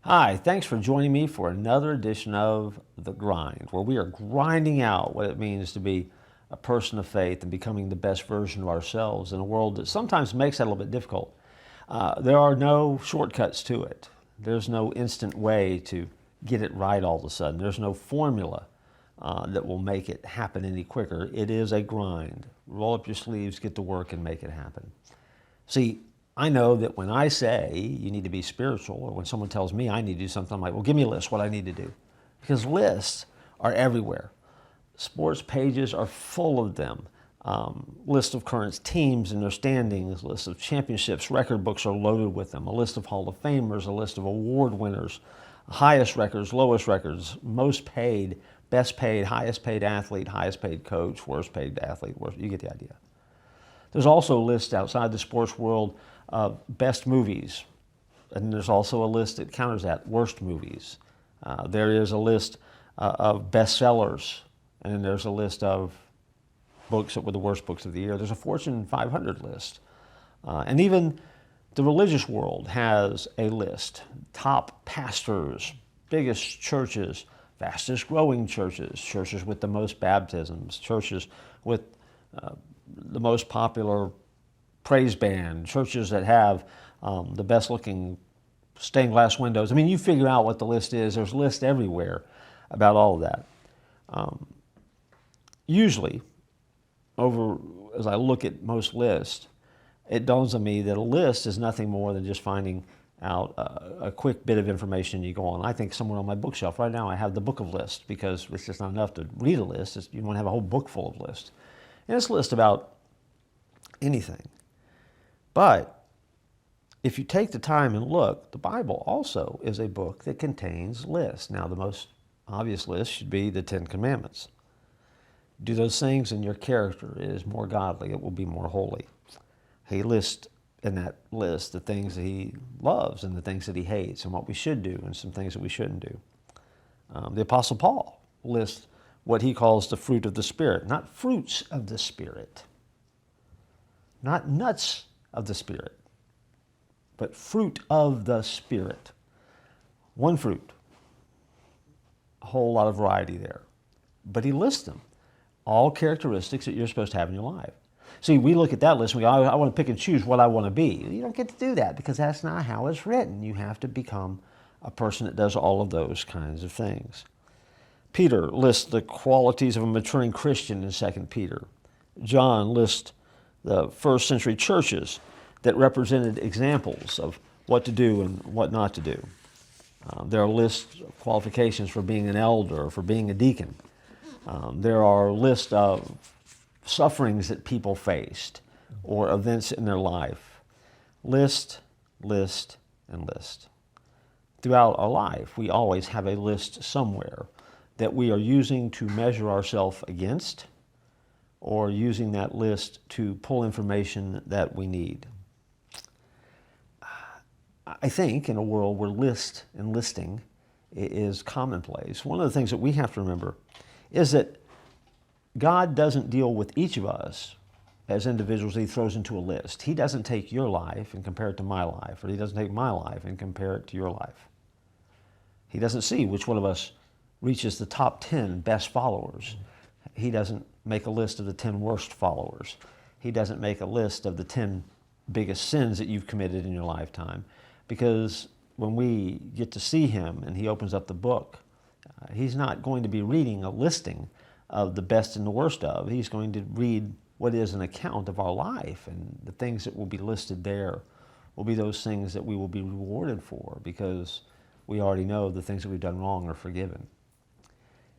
Hi, thanks for joining me for another edition of The Grind, where we are grinding out what it means to be a person of faith and becoming the best version of ourselves in a world that sometimes makes that a little bit difficult. There are no shortcuts to it. There's no instant way to get it right all of a sudden. There's no formula that will make it happen any quicker. It is a grind. Roll up your sleeves, get to work, and make it happen. See, I know that when I say you need to be spiritual, or when someone tells me I need to do something, I'm like, well, give me a list what I need to do. Because lists are everywhere. Sports pages are full of them. List of current teams and their standings, list of championships, record books are loaded with them, a list of Hall of Famers, a list of award winners, highest records, lowest records, most paid, best paid, highest paid athlete, highest paid coach, worst paid athlete, worst, you get the idea. There's also lists outside the sports world of best movies, and there's also a list that counters that, worst movies. There is a list of bestsellers, and then there's a list of books that were the worst books of the year. There's a Fortune 500 list. And even the religious world has a list. Top pastors, biggest churches, fastest growing churches, churches with the most baptisms, churches with the most popular praise band, churches that have the best looking stained glass windows. I mean, you figure out what the list is. There's lists everywhere about all of that. Usually, as I look at most lists, it dawns on me that a list is nothing more than just finding out a quick bit of information you go on. I think somewhere on my bookshelf right now I have the book of lists, because it's just not enough to read a list. You want to have a whole book full of lists. And it's a list about anything. But if you take the time and look, the Bible also is a book that contains lists. Now, the most obvious list should be the Ten Commandments. Do those things and your character is more godly, it will be more holy. He lists in that list the things that he loves and the things that he hates and what we should do and some things that we shouldn't do. The Apostle Paul lists what he calls the fruit of the Spirit, not fruits of the Spirit, not nuts of the Spirit, but fruit of the Spirit. One fruit, a whole lot of variety there. But he lists them, all characteristics that you're supposed to have in your life. See, we look at that list and we go, I want to pick and choose what I want to be. You don't get to do that, because that's not how it's written. You have to become a person that does all of those kinds of things. Peter lists the qualities of a maturing Christian in 2 Peter. John lists the first century churches that represented examples of what to do and what not to do. There are lists of qualifications for being an elder or for being a deacon. There are lists of sufferings that people faced or events in their life. List, list, and list. Throughout our life, we always have a list somewhere that we are using to measure ourselves against, or using that list to pull information that we need. I think in a world where list and listing is commonplace, one of the things that we have to remember is that God doesn't deal with each of us as individuals that he throws into a list. He doesn't take your life and compare it to my life, or he doesn't take my life and compare it to your life. He doesn't see which one of us reaches the top 10 best followers. He doesn't make a list of the 10 worst followers. He doesn't make a list of the 10 biggest sins that you've committed in your lifetime. Because when we get to see him and he opens up the book, he's not going to be reading a listing of the best and the worst of. He's going to read what is an account of our life, and the things that will be listed there will be those things that we will be rewarded for, because we already know the things that we've done wrong are forgiven.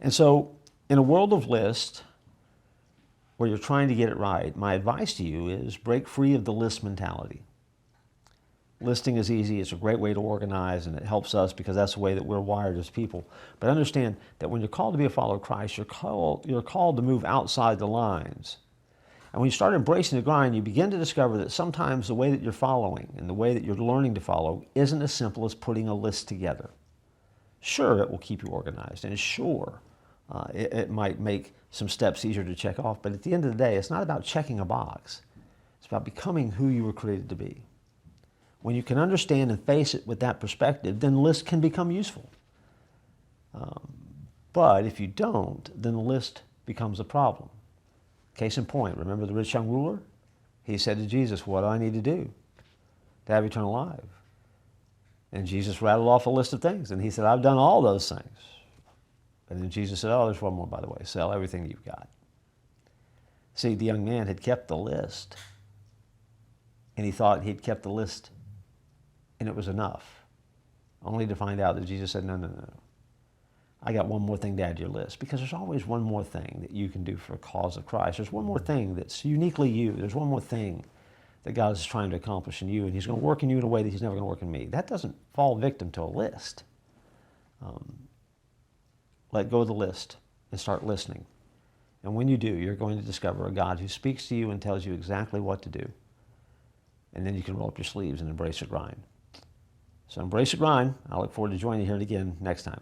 And so in a world of lists where you're trying to get it right, my advice to you is break free of the list mentality. Listing is easy, it's a great way to organize, and it helps us because that's the way that we're wired as people. But understand that when you're called to be a follower of Christ, you're called to move outside the lines. And when you start embracing the grind, you begin to discover that sometimes the way that you're following and the way that you're learning to follow isn't as simple as putting a list together. Sure, it will keep you organized, and sure, it might make some steps easier to check off, but at the end of the day, it's not about checking a box. It's about becoming who you were created to be. When you can understand and face it with that perspective, then the list can become useful. But if you don't, then the list becomes a problem. Case in point, remember the rich young ruler? He said to Jesus, what do I need to do to have eternal life? And Jesus rattled off a list of things. And he said, I've done all those things. And then Jesus said, oh, there's one more, by the way. Sell everything you've got. See, the young man had kept the list. And he thought he'd kept the list and it was enough. Only to find out that Jesus said, no, no, no. I got one more thing to add to your list, because there's always one more thing that you can do for the cause of Christ. There's one more thing that's uniquely you. There's one more thing that God is trying to accomplish in you, and he's going to work in you in a way that he's never going to work in me. That doesn't fall victim to a list. Let go of the list and start listening. And when you do, you're going to discover a God who speaks to you and tells you exactly what to do. And then you can roll up your sleeves and embrace the grind. So embrace the grind. I look forward to joining you here again next time.